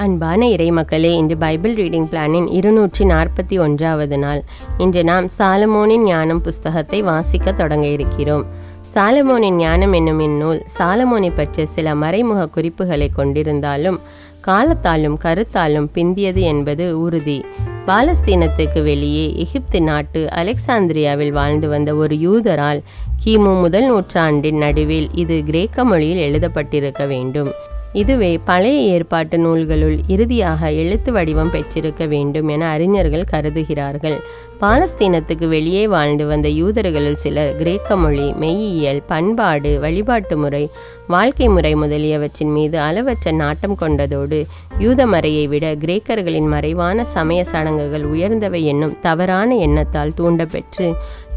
அன்பான இறைமக்களே, இன்று Bible reading பிளானின் 241வது நாள். இன்று நாம் சாலமோனின் ஞானம் புஸ்தகத்தை வாசிக்க தொடங்க இருக்கிறோம். சாலமோனின் ஞானம் என்னும் இந்நூல் சாலமோனை பற்றிய சில மறைமுக குறிப்புகளை கொண்டிருந்தாலும் காலத்தாலும் கருத்தாலும் பிந்தியது என்பது உறுதி. பாலஸ்தீனத்துக்கு வெளியே எகிப்து நாட்டு அலெக்சாந்திரியாவில் வாழ்ந்து வந்த ஒரு யூதரால் கிமு 1 நூற்றாண்டின் நடுவில் இது கிரேக்க மொழியில் எழுதப்பட்டிருக்க வேண்டும். இதுவே பழைய ஏற்பாட்டு நூல்களுள் இறுதியாக எழுத்து வடிவம் பெற்றிருக்க வேண்டும் என அறிஞர்கள் கருதுகிறார்கள். பாலஸ்தீனத்துக்கு வெளியே வாழ்ந்து வந்த யூதர்களுள் சிலர் கிரேக்க மொழி, மெய்யியல், பண்பாடு, வழிபாட்டு முறை, வாழ்க்கை முறை முதலியவற்றின் மீது அளவற்ற நாட்டம் கொண்டதோடு யூத மறையை விட கிரேக்கர்களின் மறைவான சமய சடங்குகள் உயர்ந்தவை என்னும் தவறான எண்ணத்தால் தூண்டப்பெற்று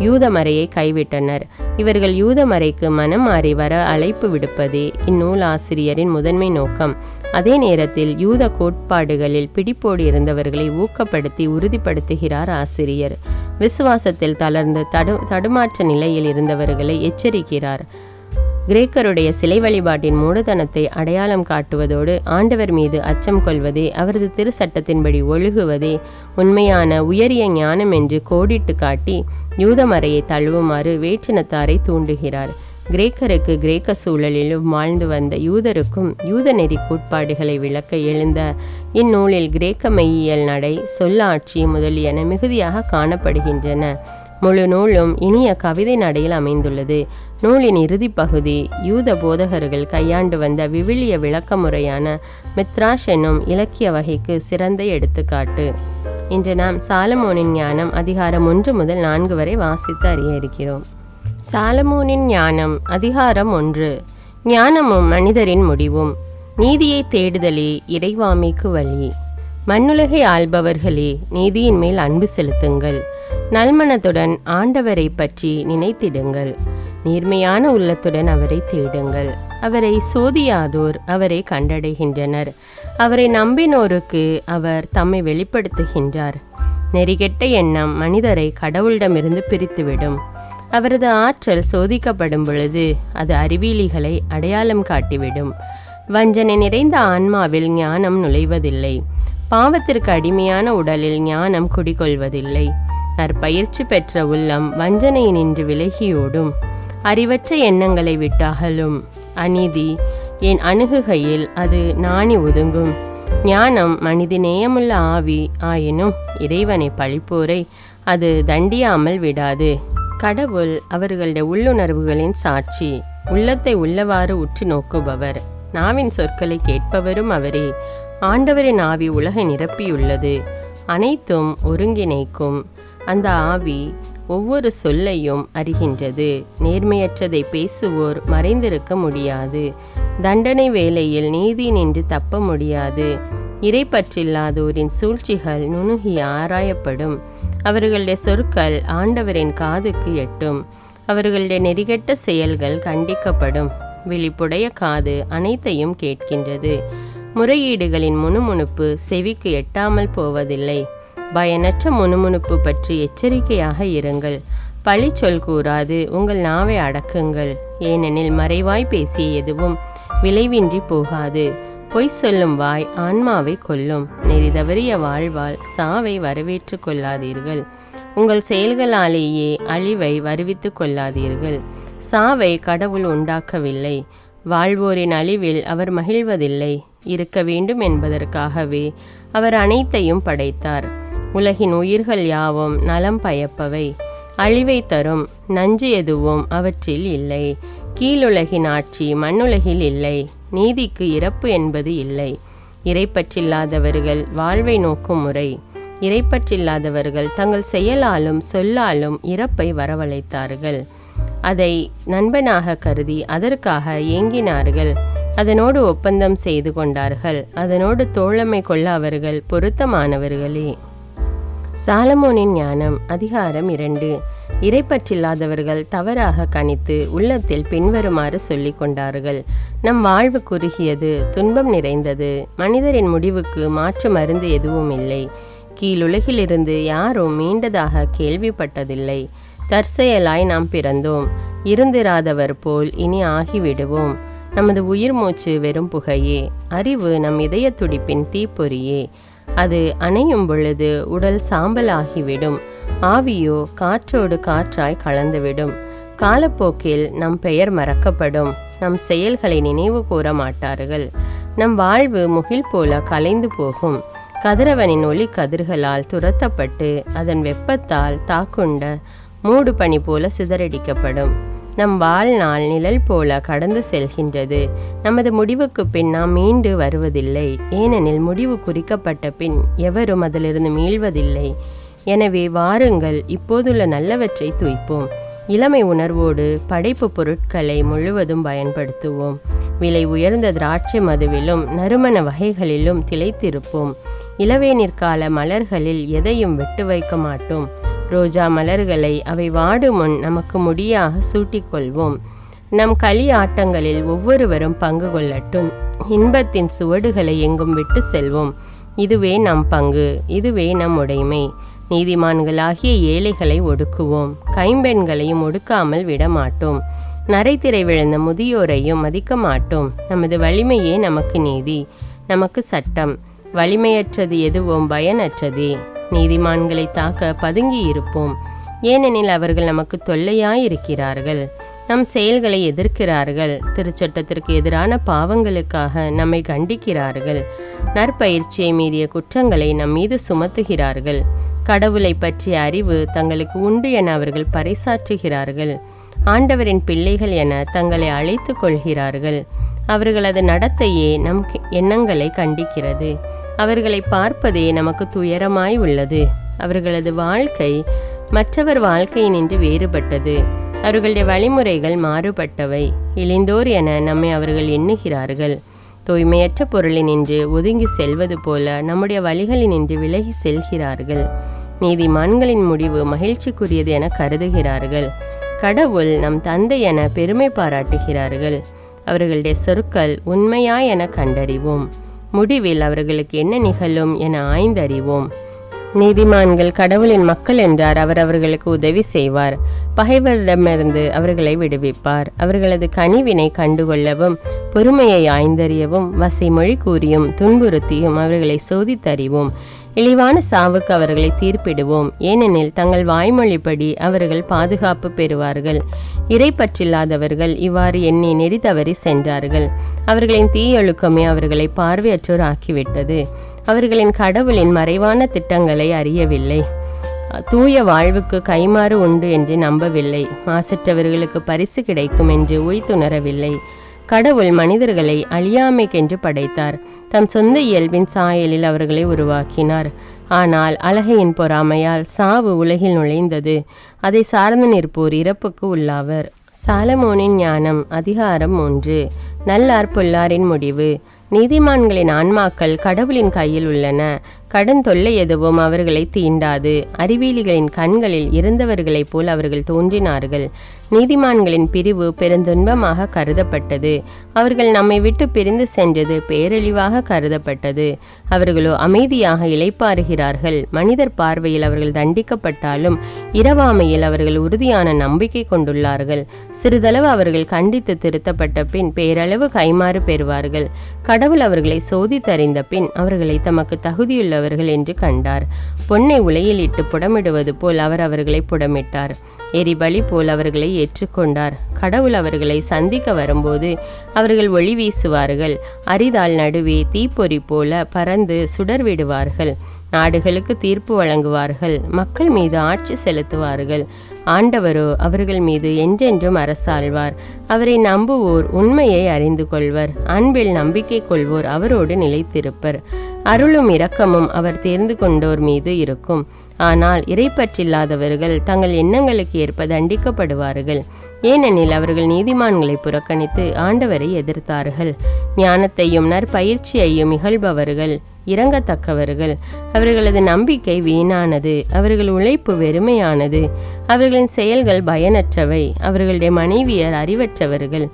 யூத மறையை கைவிட்டனர். இவர்கள் யூத மறைக்கு மனம் மாறி வர அழைப்பு விடுப்பதே இந்நூல் ஆசிரியரின் முதன்மை நோக்கம். அதே நேரத்தில் யூத கோட்பாடுகளில் பிடிப்போடு இருந்தவர்களை ஊக்கப்படுத்தி உறுதிப்படுத்துகிறார் ஆசிரியர். விசுவாசத்தில் தளர்ந்து தடுமாற்ற நிலையில் இருந்தவர்களை எச்சரிக்கிறார். கிரேக்கருடைய சிலை வழிபாட்டின் மூடத்தனத்தை அடையாளம் காட்டுவதோடு ஆண்டவர் மீது அச்சம் கொள்வதே, அவரது திருச்சட்டத்தின்படி ஒழுகுவதே உண்மையான உயரிய ஞானம் என்று கோடிட்டு காட்டி யூத மறையை தழுவுமாறு வேற்றினத்தாரை தூண்டுகிறார். கிரேக்கருக்கு கிரேக்க சூழலிலும் வாழ்ந்து வந்த யூதருக்கும் யூத நெறி கோட்பாடுகளை விளக்க எழுந்த இந்நூலில் கிரேக்க மெய்யியல், நடை, சொல்லாட்சி முதலியன மிகுதியாக காணப்படுகின்றன. முழு நூலும் இனிய கவிதை நடையில் அமைந்துள்ளது. நூலின் இறுதி பகுதி யூத போதகர்கள் கையாண்டு வந்த விவிலிய விளக்க முறையான மித்ராஷ் என்னும் இலக்கிய வகைக்கு சிறந்த எடுத்துக்காட்டு. இன்று நாம் சாலமோனின் ஞானம் அதிகாரம் 1 முதல் 4 வரை வாசித்து அறிய இருக்கிறோம். சாலமோனின் ஞானம் அதிகாரம் 1. ஞானமும் மனிதரின் முடிவும். நீதியை தேடுதலே இறைவாமைக்கு வழி. மண்ணுலகை ஆள்பவர்களே, நீதியின் மேல் அன்பு செலுத்துங்கள். நல்மனத்துடன் ஆண்டவரை பற்றி நினைத்திடுங்கள். நேர்மையான உள்ளத்துடன் அவரை தேடுங்கள். அவரை சோதியாதோர் அவரை கண்டடைகின்றனர். அவரை நம்பினோருக்கு அவர் தம்மை வெளிப்படுத்துகின்றார். நெறிகெட்ட எண்ணம் மனிதரை கடவுளிடமிருந்து பிரித்துவிடும். அவரது ஆற்றல் சோதிக்கப்படும் பொழுது அது அறிவியலிகளை அடையாளம் காட்டிவிடும். வஞ்சனை நிறைந்த ஆன்மாவில் ஞானம் நுழைவதில்லை. பாவத்திற்கு அடிமையான உடலில் ஞானம் குடிகொள்வதில்லை. நற்பயிற்சி பெற்ற உள்ளம் வஞ்சனையினின்று விலகியோடும். அறிவற்ற எண்ணங்களை விட்டு அகலும். அநீதி என் அணுகுகையில் அது நாணி ஒதுங்கும். ஞானம் மனித நேயமுள்ள ஆவி ஆயினும் இறைவனை பழிப்போரை அது தண்டியாமல் விடாது. கடவுள் அவர்களுடைய உள்ளுணர்வுகளின் சாட்சி. உள்ளத்தை உள்ளவாறு உற்று நோக்குபவர். நாவின் சொற்களை கேட்பவரும் அவரே. ஆண்டவரின் ஆவி உலகை நிரப்பியுள்ளது. அனைத்தும் ஒருங்கிணைக்கும். அந்த ஆவி ஒவ்வொரு சொல்லையும் அறிகின்றது. நேர்மையற்றதை பேசுவோர் மறைந்திருக்க முடியாது. தண்டனை வேளையில் நீதி நின்று தப்ப முடியாது. இறைப்பற்றில்லாதோரின் சூழ்ச்சிகள் நுணுகி ஆராயப்படும். அவர்களுடைய சொற்கள் ஆண்டவரின் காதுக்கு எட்டும். அவர்களுடைய நெறிகெட்ட செயல்கள் கண்டிக்கப்படும். விழிப்புடைய காது அனைத்தையும் கேட்கின்றது. முறையீடுகளின் முணுமுணுப்பு செவிக்கு எட்டாமல் போவதில்லை. பயனற்ற முணுமுணுப்பு பற்றி எச்சரிக்கையாக இருங்கள். பழி சொல் கூறாது உங்கள் நாவை அடக்குங்கள். ஏனெனில் மறைவாய் பேசிய எதுவும் விளைவின்றி போகாது. பொய் சொல்லும் வாய் ஆன்மாவை கொல்லும். நெறி தவறிய வாழ்வால் சாவை வரவேற்று கொள்ளாதீர்கள். உங்கள் செயல்களாலேயே அழிவை வருவித்து கொள்ளாதீர்கள். சாவை கடவுள் உண்டாக்கவில்லை. வாழ்வோரின் அழிவில் அவர் மகிழ்வதில்லை. இருக்க வேண்டும் என்பதற்காகவே அவர் அனைத்தையும் படைத்தார். உலகின் உயிர்கள் யாவும் நலம் பயப்பவை. அழிவை தரும் நஞ்சு எதுவும் அவற்றில் இல்லை. கீழுலகின் ஆட்சி மண்ணுலகில் இல்லை. நீதிக்கு இறப்பு என்பது இல்லை. இறைப்பற்றில்லாதவர்கள் வாழ்வை நோக்கும் முறை. இறைப்பற்றில்லாதவர்கள் தங்கள் செயலாலும் சொல்லாலும் இறப்பை வரவழைத்தார்கள். அதை நண்பனாக கருதி அதற்காக ஏங்கினார்கள். அதனோடு ஒப்பந்தம் செய்து கொண்டார்கள். அதனோடு தோழமை கொள்ள அவர்கள் பொருத்தமானவர்களே. சாலமோனின் ஞானம் அதிகாரம் 2. இறைப்பற்றில்லாதவர்கள் தவறாக கணித்து உள்ளத்தில் பின்வருமாறு சொல்லிக் கொண்டார்கள். நம் வாழ்வு குறுகியது, துன்பம் நிறைந்தது. மனிதரின் முடிவுக்கு மாற்று மருந்து எதுவும் இல்லை. கீழுலகிலிருந்து யாரும் மீண்டதாக கேள்விப்பட்டதில்லை. தற்செயலாய் நாம் பிறந்தோம். இருந்திராதவர் போல் இனி ஆகிவிடுவோம். நமது உயிர் மூச்சு வெறும் புகையே. அறிவு நம் இதய துடிப்பின் தீப்பொறியே. அது அணையும் பொழுது உடல் சாம்பலாகிவிடும். ஆவியோ காற்றோடு காற்றாய் கலந்துவிடும். காலப்போக்கில் நம் பெயர் மறக்கப்படும். நம் செயல்களை நினைவு கூற மாட்டார்கள். நம் வாழ்வு முகில் போல கலைந்து போகும். கதிரவனின் ஒளி கதிர்களால் துரத்தப்பட்டு அதன் வெப்பத்தால் தாக்குண்ட மூடு பனி போல சிதறடிக்கப்படும். நம் வாழ்நாள் நிழல் போல கடந்து செல்கின்றது. நமது முடிவுக்கு பின் நாம் மீண்டு வருவதில்லை. ஏனெனில் முடிவு குறிக்கப்பட்ட பின் எவரும் அதிலிருந்து மீள்வதில்லை. எனவே வாருங்கள், இப்போதுள்ள நல்லவற்றை துய்ப்போம். இளமை உணர்வோடு படைப்பு பொருட்களை முழுவதும் பயன்படுத்துவோம். விலை உயர்ந்த திராட்சை மதுவிலும் நறுமண வகைகளிலும் திளைத்திருப்போம். இளவேனிற்கால மலர்களில் எதையும் விட்டு வைக்க மாட்டோம். ரோஜா மலர்களை அவை வாடும் முன் நமக்கு முடியாக சூட்டிக்கொள்வோம். நம் களி ஆட்டங்களில் ஒவ்வொருவரும் பங்கு கொள்ளட்டும். இன்பத்தின் சுவடுகளை எங்கும் விட்டு செல்வோம். இதுவே நம் பங்கு, இதுவே நம் உடைமை. நீதிமான்களாகிய ஏழைகளை ஒடுக்குவோம். கைம்பெண்களையும் ஒடுக்காமல் விடமாட்டோம். நரைத்திரை விழுந்த முதியோரையும் மதிக்க மாட்டோம். நமது வலிமையே நமக்கு நீதி, நமக்கு சட்டம். வலிமையற்றது எதுவும் பயனற்றதே. நீதிமான்களை தாக்க பதுங்கி இருப்போம். ஏனெனில் அவர்கள் நமக்கு தொல்லையாயிருக்கிறார்கள். நம் செயல்களை எதிர்க்கிறார்கள். திருச்சட்டத்திற்கு எதிரான பாவங்களுக்காக நம்மை கண்டிக்கிறார்கள். நற்பயிற்சியை மீறிய குற்றங்களை நம் மீது சுமத்துகிறார்கள். கடவுளை பற்றிய அறிவு தங்களுக்கு உண்டு என அவர்கள் பறைசாற்றுகிறார்கள். ஆண்டவரின் பிள்ளைகள் என தங்களை அழைத்து கொள்கிறார்கள். அவர்களது நடத்தையே நம் எண்ணங்களை கண்டிக்கிறது. அவர்களை பார்ப்பதே நமக்கு துயரமாய் உள்ளது. அவர்களது வாழ்க்கை மற்றவர் வாழ்க்கையினின்று வேறுபட்டது. அவர்களுடைய வழிமுறைகள் மாறுபட்டவை. இழிந்தோர் என நம்மை அவர்கள் எண்ணுகிறார்கள். தூய்மையற்ற பொருளினின்று ஒதுங்கி செல்வது போல நம்முடைய வழிகளினின்று விலகி செல்கிறார்கள். நீதிமான்களின் முடிவு மகிழ்ச்சிக்குரியது என கருதுகிறார்கள். கடவுள் நம் தந்தை என பெருமை பாராட்டுகிறார்கள். அவர்களுடைய சொற்கள் உண்மையா என கண்டறிவோம். முடிவில் அவர்களுக்கு என்ன நிகழும் என ஆய்ந்தறிவோம். நீதிமான்கள் கடவுளின் மக்கள் என்றார். அவர் அவர்களுக்கு உதவி செய்வார். பகைவரிடமிருந்து அவர்களை விடுவிப்பார். அவர்களது கனிவினை கண்டுகொள்ளவும் பொறுமையை ஆய்ந்தறியவும் வசைமொழி கூறியும் துன்புறுத்தியும் அவர்களை சோதித்தறிவோம். இழிவான சாவுக்கு அவர்களை தீர்ப்பிடுவோம். ஏனெனில் தங்கள் வாய்மொழிப்படி அவர்கள் பாதுகாப்பு பெறுவார்கள். இறைப்பற்றில்லாதவர்கள் இவ்வாறு எண்ணி நெறி தவறி சென்றார்கள். அவர்களின் தீயொழுக்கமே அவர்களை பார்வையற்றோர் ஆக்கிவிட்டது. அவர்களின் கடவுளின் மறைவான திட்டங்களை அறியவில்லை. தூய வாழ்வுக்கு கைமாறு உண்டு என்று நம்பவில்லை. மாசற்றவர்களுக்கு பரிசு கிடைக்கும் என்று உய்த்துணரவில்லை. கடவுள் மனிதர்களை அழியாமைக்கென்று படைத்தார். தம் சொந்த இயல்பின் சாயலில் அவர்களை உருவாக்கினார். ஆனால் அழகையின் பொறாமையால் சாவு உலகில் நுழைந்தது. அதை சார்ந்து நிற்போர் இறப்புக்கு உள்ளாவர். சாலமோனின் ஞானம் அதிகாரம் 3. நல்லார் பொல்லாரின் முடிவு. நீதிமான்களின் ஆன்மாக்கள் கடவுளின் கையில் உள்ளன. கடன் தொல்லை எதுவும் அவர்களை தீண்டாது. அறிவியலிகளின் கண்களில் இருந்தவர்களைப் போல் அவர்கள் தோன்றினார்கள். நீதிமான்களின் பிரிவு பெருந்துன்பமாக கருதப்பட்டது. அவர்கள் நம்மை விட்டு பிரிந்து சென்றது பேரழிவாக கருதப்பட்டது. அவர்களோ அமைதியாக இளைப்பாறுகிறார்கள். மனிதர் பார்வையில் அவர்கள் தண்டிக்கப்பட்டாலும் இரவாமையில் அவர்கள் உறுதியான நம்பிக்கை கொண்டுள்ளார்கள். சிறிதளவு அவர்கள் கண்டித்து திருத்தப்பட்ட பின் பேரளவு கைமாறு பெறுவார்கள். கடவுள் அவர்களை சோதித்தறிந்த பின் அவர்களை தமக்கு தகுதியுள்ளவர்கள் என்று கண்டார். பொன்னை உலையில் இட்டு புடமிடுவது போல் அவர் அவர்களை புடமிட்டார். எரிபலி போல் அவர்களை ஏற்றுக்கொண்டார். கடவுள் அவர்களை சந்திக்க வரும்போது அவர்கள் ஒளி வீசுவார்கள். அரிதால் நடுவே தீப்பொறி போல பறந்து சுடர் விடுவார்கள். நாடுகளுக்கு தீர்ப்பு வழங்குவார்கள். மக்கள் மீது ஆட்சி செலுத்துவார்கள். ஆண்டவரோ அவர்கள் மீது என்றென்றும் அரசாழ்வார். அவரை நம்புவோர் உண்மையை அறிந்து கொள்வர். அன்பில் நம்பிக்கை கொள்வோர் அவரோடு நிலைத்திருப்பர். அருளும் இரக்கமும் அவர் தேர்ந்து கொண்டோர் மீது இருக்கும். ஆனால் இறைப்பற்றில்லாதவர்கள் தங்கள் எண்ணங்களுக்கு ஏற்ப தண்டிக்கப்படுவார்கள். ஏனெனில் அவர்கள் நீதிமான்களை புறக்கணித்து ஆண்டவரை எதிர்த்தார்கள். ஞானத்தையும் நற்பயிற்சியையும் இகழ்பவர்கள் இரங்கத்தக்கவர்கள். அவர்களது நம்பிக்கை வீணானது. அவர்கள் உழைப்பு வெறுமையானது. அவர்களின் செயல்கள் பயனற்றவை. அவர்களுடைய மனைவியர் அறிவற்றவர்கள்.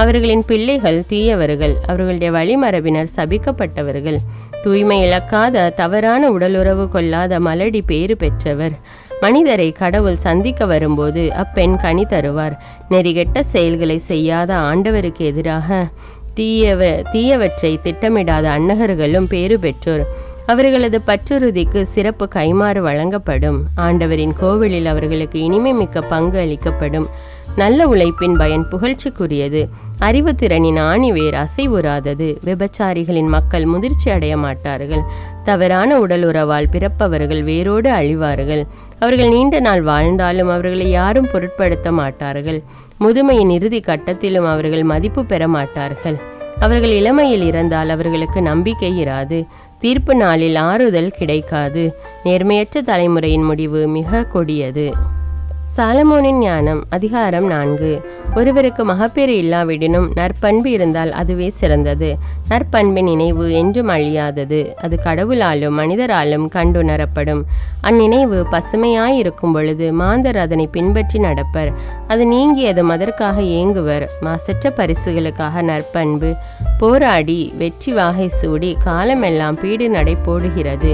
அவர்களின் பிள்ளைகள் தீயவர்கள். அவர்களுடைய வழிமரபினர் சபிக்கப்பட்டவர்கள். தூய்மை இழக்காத தவறான உடலுறவு கொள்ளாத மலடி பேறு பெற்றவர். மனிதரை கடவுள் சந்திக்க வரும்போது அப்பெண் கனி தருவார். நெறிகெட்ட செயல்களை செய்யாத ஆண்டவருக்கு எதிராக தீயவற்றை திட்டமிடாத அன்னகர்களும் பேறு பெற்றோர். அவர்களது பற்றுறுதிக்கு சிறப்பு கைமாறு வழங்கப்படும். ஆண்டவரின் கோவிலில் அவர்களுக்கு இனிமை மிக்க பங்கு அளிக்கப்படும். நல்ல உழைப்பின் பயன் புகழ்ச்சிக்குரியது. அறிவுத்திறனின் ஆணிவேர் அசைவுறாதது. விபச்சாரிகளின் மக்கள் முதிர்ச்சி அடைய மாட்டார்கள். தவறான உடல் உறவால் பிறப்பவர்கள் வேரோடு அழிவார்கள். அவர்கள் நீண்ட நாள் வாழ்ந்தாலும் அவர்களை யாரும் பொருட்படுத்த மாட்டார்கள். முதுமையின் இறுதி கட்டத்திலும் அவர்கள் மதிப்பு பெற மாட்டார்கள். அவர்கள் இளமையில் இறந்தால் அவர்களுக்கு நம்பிக்கை இராது. தீர்ப்பு நாளில் ஆறுதல் கிடைக்காது. நேர்மையற்ற தலைமுறையின் முடிவு மிக கொடியது. சாலமோனின் ஞானம் அதிகாரம் 4. ஒருவருக்கு மகப்பேறு இல்லாவிடனும் நற்பண்பு இருந்தால் அதுவே சிறந்தது. நற்பண்பின் நினைவு என்றும் அழியாதது. அது கடவுளாலும் மனிதராலும் கண்டுணரப்படும். அந்நினைவு பசுமையாயிருக்கும் பொழுது மாந்தர் அதனை பின்பற்றி நடப்பர். அது நீங்கியதும் அதற்காக ஏங்குவர். மாசற்ற பரிசுகளுக்காக நற்பண்பு போராடி வெற்றி வாகை சூடி காலமெல்லாம் பீடு நடை போடுகிறது.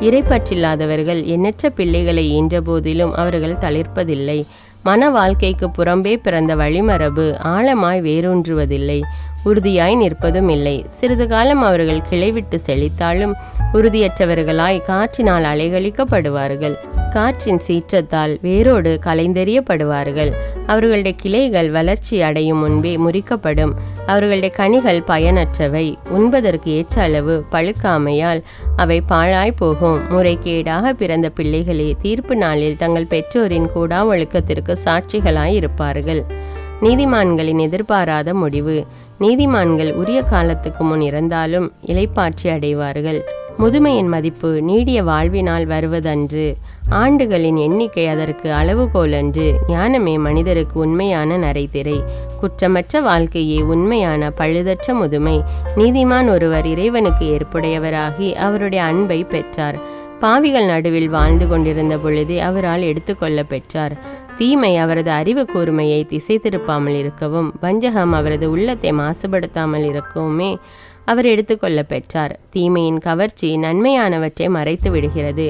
இறைப்பற்றில்லாதவர்கள் எண்ணற்ற பிள்ளைகளை ஈன்ற போதிலும் அவர்கள் தளிர்ப்பதில்லை. மன வாழ்க்கைக்கு புறம்பே பிறந்த வழிமரபு ஆழமாய் வேரூன்றுவதில்லை, உறுதியாய் நிற்பதும் இல்லை. சிறிது காலம் அவர்கள் கிளைவிட்டு செழித்தாலும் உறுதியற்றவர்களாய் காற்றினால் அலைகழிக்கப்படுவார்கள். காற்றின் சீற்றத்தால் வேரோடு கலைந்தெறியப்படுவார்கள். அவர்களுடைய கிளைகள் வளர்ச்சி அடையும் முன்பே முறிக்கப்படும். அவர்களுடைய கனிகள் பயனற்றவை. உண்பதற்கு ஏற்ற அளவு பழுக்காமையால் அவை பாழாய் போகும். முறைகேடாக பிறந்த பிள்ளைகளே தீர்ப்பு நாளில் தங்கள் பெற்றோரின் கூடா ஒழுக்கத்திற்கு சாட்சிகளாய் இருப்பார்கள். நீதிமான்களின் எதிர்பாராத முடிவு. நீதிமான்கள் உரிய காலத்துக்கு முன் இறந்தாலும் இளைப்பாற்றி அடைவார்கள். முதுமையின் மதிப்பு நீடிய வாழ்வினால் வருவதன்று. ஆண்டுகளின் எண்ணிக்கை அதற்கு அளவுகோலன்று. ஞானமே மனிதருக்கு உண்மையான நரைதிரை. குற்றமற்ற வாழ்க்கையே உண்மையான பழுதற்ற முதுமை. நீதிமான் ஒருவர் இறைவனுக்கு ஏற்புடையவராகி அவருடைய அன்பை பெற்றார். பாவிகள் நடுவில் வாழ்ந்து கொண்டிருந்த பொழுதே அவரால் எடுத்துக்கொள்ள பெற்றார். தீமை அவரது அறிவு கூர்மையை திசை திருப்பாமல் இருக்கவும், வஞ்சகம் அவரது உள்ளத்தை மாசுபடுத்தாமல் இருக்கவுமே அவர் எடுத்துக்கொள்ள பெற்றார். தீமையின் கவர்ச்சி நன்மையானவற்றை மறைத்து விடுகிறது.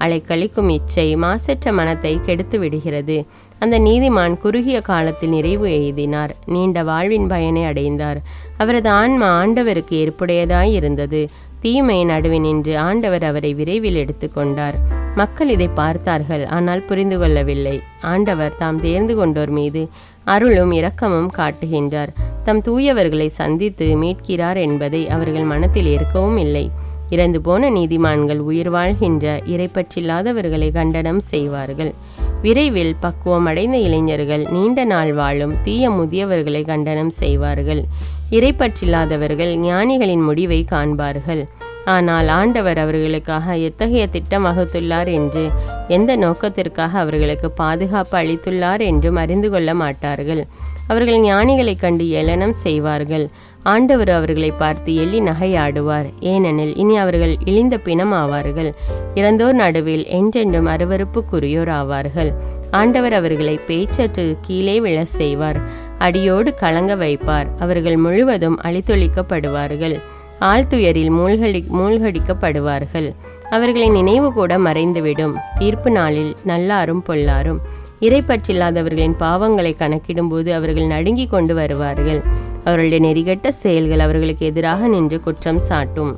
அலைக்கழிக்கும் இச்சை மாசற்ற மனத்தை கெடுத்து விடுகிறது. அந்த நீதிமான் குறுகிய காலத்தில் நிறைவு எய்தினார். நீண்ட வாழ்வின் பயனை அடைந்தார். அவரது ஆன்மா ஆண்டவருக்கு ஏற்புடையதாய் இருந்தது. தீமை நடுவே நின்று ஆண்டவர் அவரை விரைவில் எடுத்துக்கொண்டார். மக்கள் இதை பார்த்தார்கள், ஆனால் புரிந்து கொள்ளவில்லை. ஆண்டவர் தாம் தேர்ந்து கொண்டோர் மீது அருளும் இரக்கமும் காட்டுகின்றார். தம் தூயவர்களை சந்தித்து மீட்கிறார் என்பதை அவர்கள் மனத்தில் ஏற்கவும் இல்லை. இறந்து போன நீதிமான்கள் உயிர் வாழ்கின்ற இறைப்பற்றில்லாதவர்களை கண்டனம் செய்வார்கள். விரைவில் பக்குவமடைந்த இளைஞர்கள் நீண்ட நாள் வாழும் தீய முதியவர்களை கண்டனம் செய்வார்கள். இறைப்பற்றில்லாதவர்கள் ஞானிகளின் முடிவை காண்பார்கள். ஆனால் ஆண்டவர் அவர்களுக்காக எத்தகைய திட்டம் வகுத்துள்ளார் என்று, எந்த நோக்கத்திற்காக அவர்களுக்கு பாதுகாப்பு அளித்துள்ளார் என்றும் அறிந்து கொள்ள மாட்டார்கள். அவர்கள் ஞானிகளை கண்டு ஏளனம் செய்வார்கள். ஆண்டவர் அவர்களை பார்த்து எள்ளி நகையாடுவார். ஏனெனில் இனி அவர்கள் இழிந்த பிணம் ஆவார்கள். இறந்தோர் நடுவில் என்றென்றும் அருவருப்புக்குரியோர் ஆவார்கள். ஆண்டவர் அவர்களை பேச்சற்று கீழே விழ செய்வார். அடியோடு கலங்க வைப்பார். அவர்கள் முழுவதும் அழித்தொழிக்கப்படுவார்கள். ஆழ்துயரில் மூழ்கடிக்கப்படுவார்கள். அவர்களின் நினைவு கூட மறைந்துவிடும். தீர்ப்பு நாளில் நல்லாரும் பொல்லாரும் இறைப்பற்றில்லாதவர்களின் பாவங்களை கணக்கிடும்போது அவர்கள் நடுங்கி கொண்டு வருவார்கள். அவர்களுடைய நெறிகட்ட செயல்கள் அவர்களுக்கு எதிராக நின்று குற்றம் சாட்டும்.